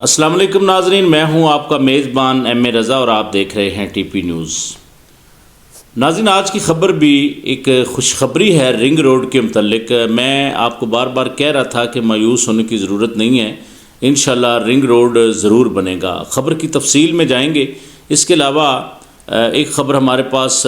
السلام علیکم ناظرین، میں ہوں آپ کا میزبان ایم اے رضا اور آپ دیکھ رہے ہیں ٹی پی نیوز۔ ناظرین، آج کی خبر بھی ایک خوشخبری ہے رنگ روڈ کے متعلق۔ میں آپ کو بار بار کہہ رہا تھا کہ مایوس ہونے کی ضرورت نہیں ہے، انشاءاللہ رنگ روڈ ضرور بنے گا۔ خبر کی تفصیل میں جائیں گے۔ اس کے علاوہ ایک خبر ہمارے پاس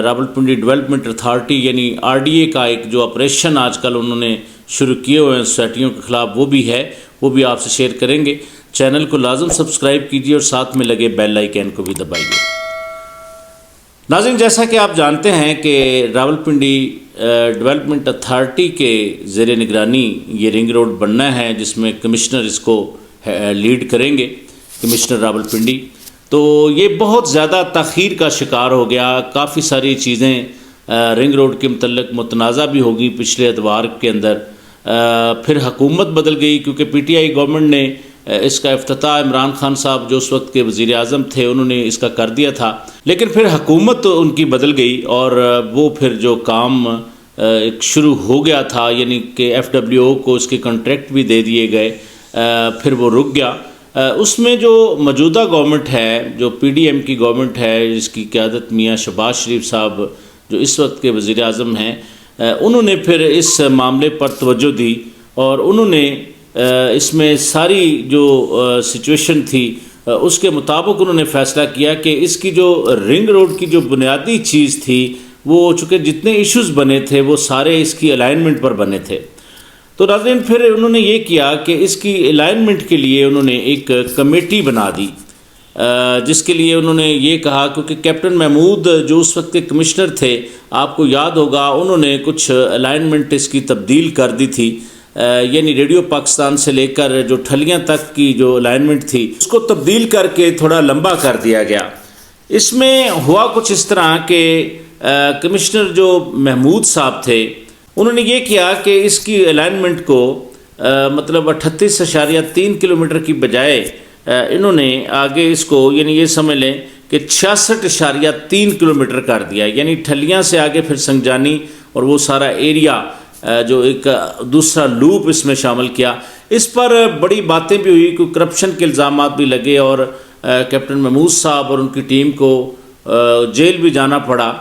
راولپنڈی ڈیولپمنٹ اتھارٹی یعنی RDA کا ایک جو آپریشن آج کل انہوں نے شروع کیے ہوئے ہیں سوسائٹیوں کے خلاف، وہ بھی ہے، وہ بھی آپ سے شیئر کریں گے۔ چینل کو لازم سبسکرائب کیجیے اور ساتھ میں لگے بیل آئیکن کو بھی دبائیے۔ ناظرین، جیسا کہ آپ جانتے ہیں کہ راولپنڈی ڈیولپمنٹ اتھارٹی کے زیر نگرانی یہ رنگ روڈ بننا ہے، جس میں کمشنر اس کو لیڈ کریں گے، کمشنر راولپنڈی۔ تو یہ بہت زیادہ تاخیر کا شکار ہو گیا۔ کافی ساری چیزیں رنگ روڈ کے متعلق متنازع بھی ہوگی پچھلے اتوار کے اندر۔ پھر حکومت بدل گئی کیونکہ PTI گورنمنٹ نے اس کا افتتاح عمران خان صاحب جو اس وقت کے وزیر اعظم تھے انہوں نے اس کا کر دیا تھا، لیکن پھر حکومت ان کی بدل گئی اور وہ پھر جو کام ایک شروع ہو گیا تھا، یعنی کہ FWO کو اس کے کنٹریکٹ بھی دے دیے گئے، پھر وہ رک گیا۔ اس میں جو موجودہ گورنمنٹ ہے، جو PDM کی گورنمنٹ ہے، جس کی قیادت میاں شہباز شریف صاحب جو اس وقت کے وزیر اعظم ہیں، انہوں نے پھر اس معاملے پر توجہ دی اور انہوں نے اس میں ساری جو سچویشن تھی اس کے مطابق انہوں نے فیصلہ کیا کہ اس کی جو رنگ روڈ کی جو بنیادی چیز تھی، وہ چونکہ جتنے ایشوز بنے تھے وہ سارے اس کی الائنمنٹ پر بنے تھے۔ تو ناظرین، پھر انہوں نے یہ کیا کہ اس کی الائنمنٹ کے لیے انہوں نے ایک کمیٹی بنا دی، جس کے لیے انہوں نے یہ کہا، کیونکہ کیپٹن محمود جو اس وقت کے کمشنر تھے، آپ کو یاد ہوگا انہوں نے کچھ الائنمنٹ اس کی تبدیل کر دی تھی، یعنی ریڈیو پاکستان سے لے کر جو ٹھلیاں تک کی جو الائنمنٹ تھی اس کو تبدیل کر کے تھوڑا لمبا کر دیا گیا۔ اس میں ہوا کچھ اس طرح کہ کمشنر جو محمود صاحب تھے انہوں نے یہ کیا کہ اس کی الائنمنٹ کو مطلب 38.3 کلومیٹر کی بجائے انہوں نے آگے اس کو یعنی یہ سمجھ لیں کہ 66.3 کلومیٹر کر دیا، یعنی ٹھلیاں سے آگے پھر سنگجانی اور وہ سارا ایریا جو ایک دوسرا لوپ اس میں شامل کیا۔ اس پر بڑی باتیں بھی ہوئی، کوئی کرپشن کے الزامات بھی لگے اور کیپٹن محمود صاحب اور ان کی ٹیم کو جیل بھی جانا پڑا،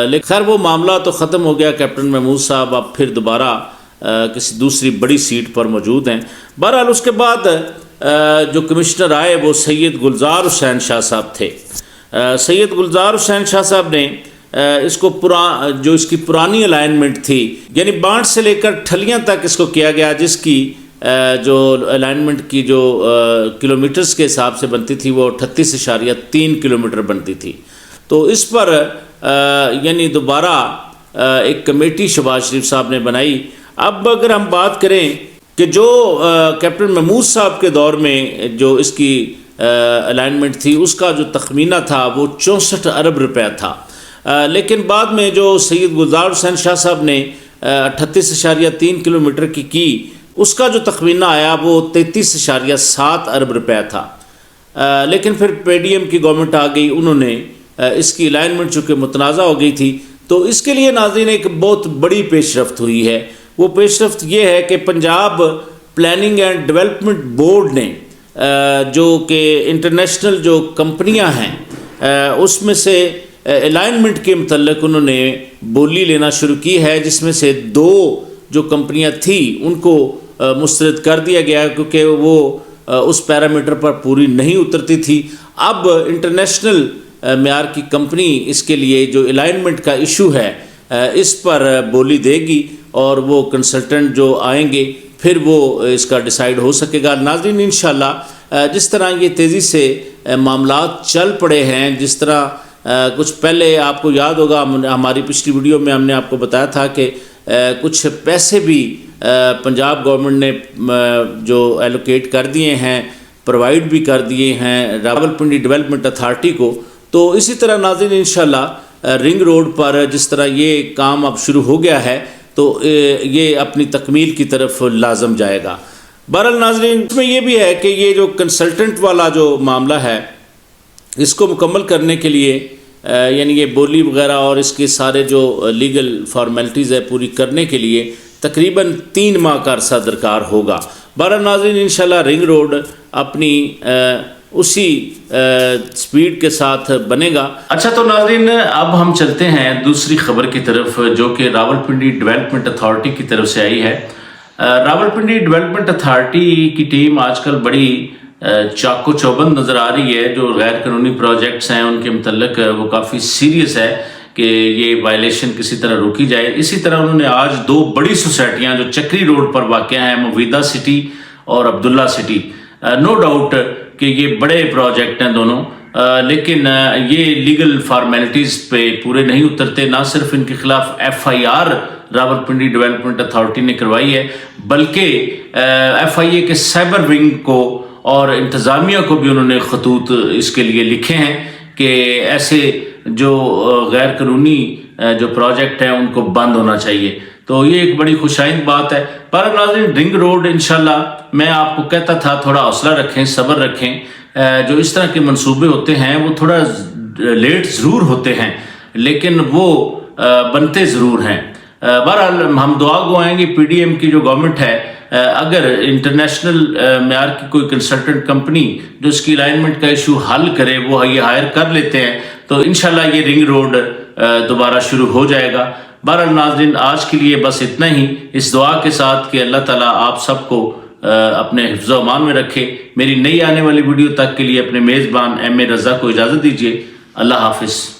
لیکن خیر وہ معاملہ تو ختم ہو گیا۔ کیپٹن محمود صاحب اب پھر دوبارہ کسی دوسری بڑی سیٹ پر موجود ہیں۔ بہرحال اس کے بعد جو کمشنر آئے وہ سید گلزار حسین شاہ صاحب تھے۔ سید گلزار حسین شاہ صاحب نے اس کو جو اس کی پرانی الائنمنٹ تھی، یعنی بانٹ سے لے کر ٹھلیاں تک اس کو کیا گیا، جس کی جو الائنمنٹ کی جو کلومیٹرز کے حساب سے بنتی تھی وہ 38.3 کلومیٹر بنتی تھی۔ تو اس پر یعنی دوبارہ ایک کمیٹی شہباز شریف صاحب نے بنائی۔ اب اگر ہم بات کریں کہ جو کیپٹن محمود صاحب کے دور میں جو اس کی الائنمنٹ تھی اس کا جو تخمینہ تھا وہ 64 ارب روپے تھا، لیکن بعد میں جو سید گلزار حسین شاہ صاحب نے 38.3 کلومیٹر کی اس کا جو تخمینہ آیا وہ 33.7 ارب روپے تھا، لیکن پھر PDM کی گورنمنٹ آ گئی، انہوں نے اس کی الائنمنٹ چونکہ متنازع ہو گئی تھی، تو اس کے لیے ناظرین ایک بہت بڑی پیش رفت ہوئی ہے۔ وہ پیش رفت یہ ہے کہ Punjab planning and development board نے جو کہ انٹرنیشنل جو کمپنیاں ہیں اس میں سے الائنمنٹ کے متعلق انہوں نے بولی لینا شروع کی ہے، جس میں سے 2 جو کمپنیاں تھیں ان کو مسترد کر دیا گیا کیونکہ وہ اس پیرامیٹر پر پوری نہیں اترتی تھی۔ اب انٹرنیشنل معیار کی کمپنی اس کے لیے جو الائنمنٹ کا ایشو ہے اس پر بولی دے گی اور وہ کنسلٹنٹ جو آئیں گے پھر وہ اس کا ڈیسائیڈ ہو سکے گا۔ ناظرین، انشاءاللہ جس طرح یہ تیزی سے معاملات چل پڑے ہیں، جس طرح کچھ پہلے آپ کو یاد ہوگا ہماری پچھلی ویڈیو میں ہم نے آپ کو بتایا تھا کہ کچھ پیسے بھی پنجاب گورنمنٹ نے جو ایلوکیٹ کر دیے ہیں، پرووائڈ بھی کر دیے ہیں راولپنڈی ڈیولپمنٹ اتھارٹی کو۔ تو اسی طرح ناظرین انشاءاللہ رنگ روڈ پر جس طرح یہ کام اب شروع ہو گیا ہے تو یہ اپنی تکمیل کی طرف لازم جائے گا۔ بہرحال ناظرین، اس میں یہ بھی ہے کہ یہ جو کنسلٹنٹ والا جو معاملہ ہے اس کو مکمل کرنے کے لیے یعنی یہ بولی وغیرہ اور اس کے سارے جو لیگل فارمیلٹیز ہے پوری کرنے کے لیے تقریباً 3 ماہ کا عرصہ درکار ہوگا۔ بہرحال ناظرین انشاءاللہ رنگ روڈ اپنی اسی سپیڈ کے ساتھ بنے گا۔ اچھا تو ناظرین اب ہم چلتے ہیں دوسری خبر کی طرف جو کہ راولپنڈی ڈیولپمنٹ اتھارٹی کی طرف سے آئی ہے۔ راولپنڈی ڈیولپمنٹ اتھارٹی کی ٹیم آج کل بڑی چاقو چوبند نظر آ رہی ہے۔ جو غیر قانونی پروجیکٹس ہیں ان کے متعلق وہ کافی سیریس ہے کہ یہ وائلیشن کسی طرح روکی جائے۔ اسی طرح انہوں نے آج دو بڑی سوسائٹیاں جو چکری روڈ پر واقع ہیں، مویدہ سٹی اور عبداللہ سٹی، نو ڈاؤٹ کہ یہ بڑے پروجیکٹ ہیں دونوں، لیکن یہ لیگل فارمیلٹیز پہ پورے نہیں اترتے۔ نہ صرف ان کے خلاف FIR راولپنڈی ڈیولپمنٹ اتھارٹی نے کروائی ہے، بلکہ FIA کے سائبر ونگ کو اور انتظامیہ کو بھی انہوں نے خطوط اس کے لیے لکھے ہیں کہ ایسے جو غیر قانونی جو پروجیکٹ ہیں ان کو بند ہونا چاہیے۔ تو یہ ایک بڑی خوشائند بات ہے۔ پر ناظرین رنگ روڈ انشاءاللہ میں آپ کو کہتا تھا تھوڑا حوصلہ رکھیں، صبر رکھیں۔ جو اس طرح کے منصوبے ہوتے ہیں وہ تھوڑا لیٹ ضرور ہوتے ہیں لیکن وہ بنتے ضرور ہیں۔ بہرحال ہم دعا گو آئیں گے PDM کی جو گورنمنٹ ہے اگر انٹرنیشنل معیار کی کوئی کنسلٹنٹ کمپنی جو اس کی الائنمنٹ کا ایشو حل کرے وہ یہ ہائر کر لیتے ہیں تو انشاءاللہ یہ رنگ روڈ دوبارہ شروع ہو جائے گا۔ بہرحال ناظرین آج کے لیے بس اتنا ہی، اس دعا کے ساتھ کہ اللہ تعالیٰ آپ سب کو اپنے حفظ و امان میں رکھے۔ میری نئی آنے والی ویڈیو تک کے لیے اپنے میزبان MA رضا کو اجازت دیجیے۔ اللہ حافظ۔